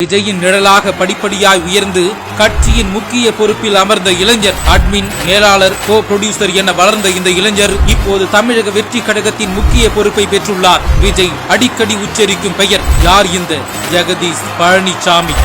விஜயின் நிழலாக படிப்படியாய் உயர்ந்து கட்சியின் முக்கிய பொறுப்பில் அமர்ந்த இளைஞர், அட்மின், மேலாளர், கோ புரொடியூசர் என வளர்ந்த இந்த இளைஞர் இப்போது தமிழக வெற்றி கழகத்தின் முக்கிய பொறுப்பை பெற்றுள்ளார். விஜய் அடிக்கடி உச்சரிக்கும் பெயர் யார்? இந்த ஜெகதீஷ் பழனிசாமி.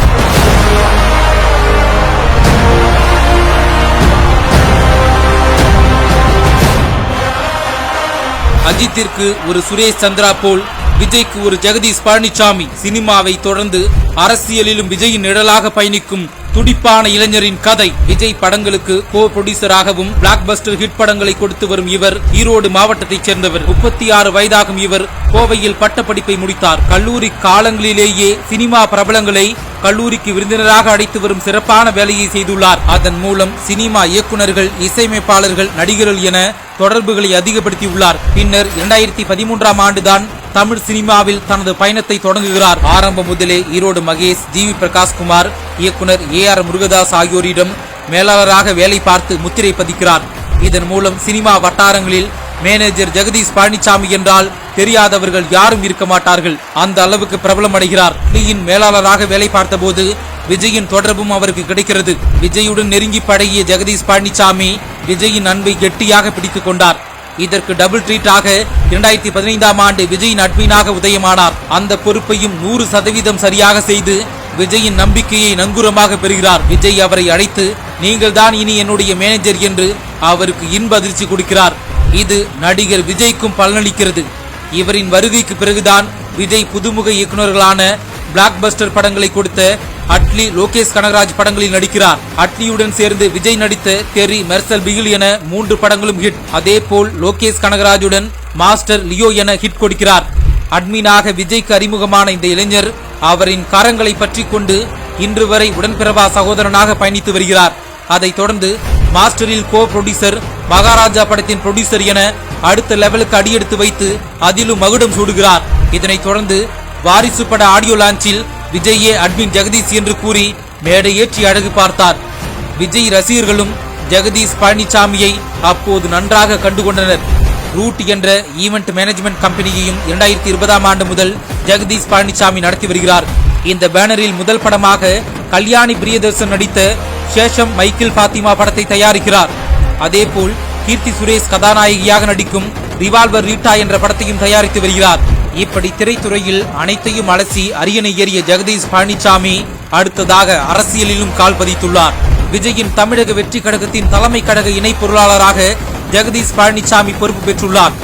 அஜித்திற்கு ஒரு சுரேஷ் சந்திரா போல் விஜய்க்கு ஒரு ஜெகதீஷ் பழனிசாமி. சினிமாவை தொடர்ந்து அரசியலிலும் விஜயின் நிழலாக பயணிக்கும் துடிப்பான இளைஞரின் கதை. விஜய் படங்களுக்கு கோ புரொடியூசராகவும் பிளாக் பஸ்டர் ஹிட் படங்களை கொடுத்து வரும் இவர் ஈரோடு மாவட்டத்தைச் சேர்ந்தவர். 36 வயதாகும் இவர் கோவையில் பட்டப்படிப்பை முடித்தார். கல்லூரி காலங்களிலேயே சினிமா பிரபலங்களை கல்லூரிக்கு விருந்தினராக அழைத்து வரும் சிறப்பான வேலையை செய்துள்ளார். அதன் மூலம் சினிமா இயக்குநர்கள், இசையமைப்பாளர்கள், நடிகர்கள் என தொடர்புகளை அதிகப்படுத்தியுள்ளார். பின்னர் 2013ஆம் ஆண்டுதான் தமிழ் சினிமாவில் தனது பயணத்தை தொடங்குகிறார். ஆரம்பம் முதலே ஈரோடு மகேஷ், ஜிவி பிரகாஷ்குமார், இயக்குனர் AR முருகதாஸ் ஆகியோரிடம் மேலாளராக வேலை பார்த்து முத்திரை பதிக்கிறார். இதன் மூலம் சினிமா வட்டாரங்களில் மேனேஜர் ஜெகதீஷ் பழனிசாமி என்றால் தெரியாதவர்கள் யாரும் இருக்க மாட்டார்கள். அந்த அளவுக்கு பிரபலம் அடைகிறார். மேலாளராக வேலை பார்த்தபோது விஜயின் தொடர்பும் அவருக்கு கிடைக்கிறது. விஜயுடன் நெருங்கி பழகிய ஜெகதீஷ் பழனிசாமி விஜயின் அன்பை கெட்டியாக பிடித்துக் கொண்டார். இதற்கு டபுள் ட்ரீட்டாக 2015ஆம் ஆண்டு விஜயின் அட்மினாக உதயமானார். அந்த பொறுப்பையும் 100% சரியாக செய்து விஜயின் நம்பிக்கையை நங்கூரமாக பெறுகிறார். விஜய் அவரை அழைத்து, நீங்கள் தான் இனி என்னுடைய மேனேஜர் என்று அவருக்கு இன்ப அதிர்ச்சி கொடுக்கிறார். இது நடிகர் விஜய்க்கும் பலனளிக்கிறது. இவரின் வருகைக்கு பிறகுதான் விஜய் புதுமுக இயக்குநர்களான பிளாக் பஸ்டர் படங்களை கொடுத்த அட்லி, லோகேஷ் கனகராஜ் படங்களில் நடிக்கிறார். அட்லியுடன் சேர்ந்து விஜய் நடித்த தெரி, மெர்சல், பிகில் என 3 படங்களும் ஹிட். அதே போல் லோகேஷ் கனகராஜுடன் மாஸ்டர், லியோ என ஹிட் கொடுக்கிறார். அட்மினாக விஜய்க்கு அறிமுகமான இந்த இளைஞர் அவரின் கரங்களை பற்றி கொண்டு இன்று வரை உடன்பிறவா சகோதரனாக பயணித்து வருகிறார். அதைத் தொடர்ந்து மாஸ்டரில் கோ புரொடியூசர், மகாராஜா படத்தின் புரொடியூசர் என அடுத்த லெவலுக்கு அடியெடுத்து வைத்து அதிலும் மகுடம் சூடுகிறார். இதனைத் தொடர்ந்து வாரிசு பட ஆடியோ லான்ச்சில் விஜயே அட்மின் ஜெகதீஷ் என்று கூறி மேடை ஏற்றி அழகு பார்த்தார். விஜய் ரசிகர்களும் ஜெகதீஷ் பழனிசாமியை அப்போது நன்றாக கண்டுகொண்டனர். ரூட் என்ற ஈவென்ட் மேனேஜ்மெண்ட் கம்பெனியையும் 2020ஆம் ஆண்டு முதல் ஜெகதீஷ் பழனிசாமி நடத்தி வருகிறார். இந்த பேனரில் முதல் படமாக கல்யாணி பிரியதர்சன் நடித்த சேஷம் மைக்கேல் பாத்திமா படத்தை தயாரிக்கிறார். அதேபோல் கீர்த்தி சுரேஷ் கதாநாயகியாக நடிக்கும் ரிவால்வர் ரீட்டா என்ற படத்தையும் தயாரித்து வருகிறார். இப்படி திரைத்துறையில் அனைத்தையும் அலசி அரியணை ஏறிய ஜெகதீஷ் பழனிசாமி அடுத்ததாக அரசியலிலும் கால் பதித்துள்ளார். விஜயின் தமிழக வெற்றி கழகத்தின் தலைமை கழக இணை பொருளாளராக ஜெகதீஷ் பழனிசாமி பொறுப்பு பெற்றுள்ளார்.